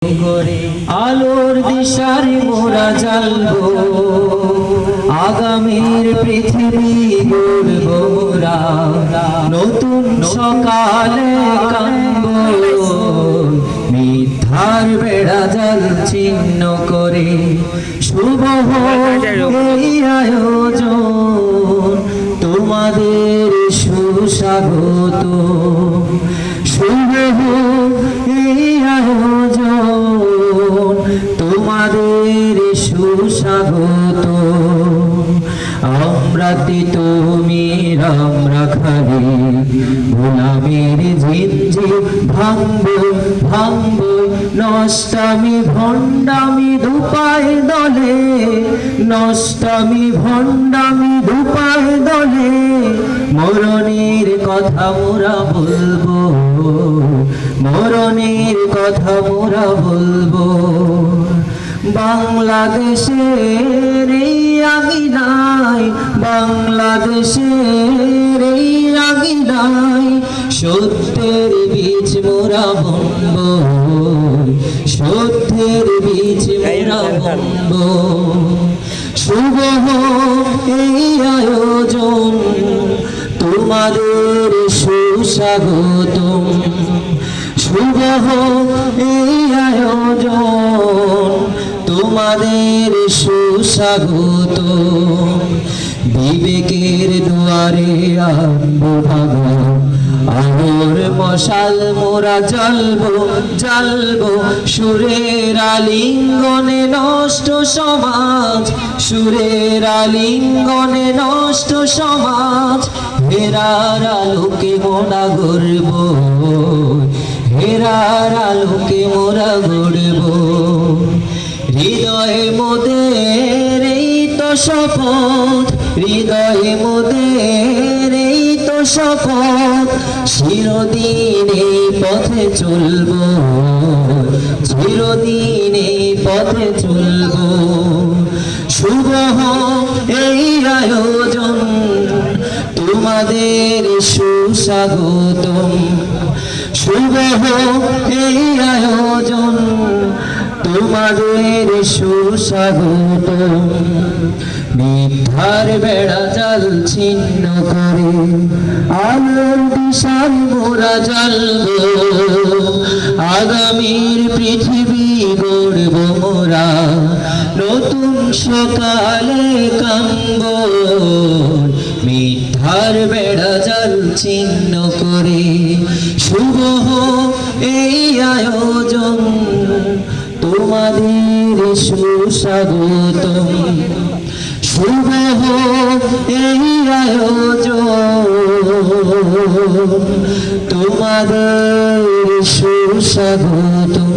আলোর দিশারি মোরা জ্বালবো, আগামীর পৃথিবী গড়ব মোরা, নতুন সকালে কামবো, মিথ্যার বেড়া জাল ছিন্ন করে। শুভ হোক এই আয়োজন, তোমাদের সুস্বাগত। শুভ হোক এই আয়োজন, তোমাদের সুস্বাগত। আমরাতে তুমি আমরা খালি, গোলামের ঝিঞ্ঝির ভাঙবো ভাঙবো, নষ্টামি ভণ্ডামি দুপায় দলে, নষ্টামি ভণ্ডামি দুপায় দলে। মরণের কথা মোরা বলবো, মরণের কথা মোরা বলবো। বাংলাদেশের এই আগিনায়, বাংলাদেশের এই আগিনায়, সত্যের বীজ মোরা বুনবো, সত্যের বীজ মোরা বুনবো। শুভ হোক এই আয়োজন, তোমাদের সুস্বাগতম। শুভ হোক এই আয়োজন, তোমাদের সুস্বাগত। বিবেকের দুয়ারে আনবো ভাগা, আলোর মশাল মোরা জ্বালবো জ্বালবো। সুরের আলিঙ্গনে নষ্ট সমাজ, সুরের আলিঙ্গনে নষ্ট সমাজ। হেরার আলোকে মোরা গড়ব, হেরার আলোকে মোরা গড়ব। হৃদয়ে মোদের এই তো শপথ, হৃদয়ে মোদের এই তো শপথ। চিরদিন এই পথে চলব, চিরদিন এই পথে চলব। শুভ হোক এই আয়োজন, তোমাদের সুস্বাগতম। শুভ হোক এই আয়োজন, তোমাদের সুস্বাগতম। মিথ্যার বেড়া জাল ছিন্ন করে, আলোর দিশায় মোরা জ্বালবো, আগামীর পৃথিবী গড়ব মোরা, নতুন সকালে কামবো, মিথ্যার বেড়া জাল ছিন্ন করে। শুভ হোক এই আয়োজন, তোমাদের সুস্বাগতম। শুভ হোক এই আয়োজন, তোমাদের সুস্বাগতম।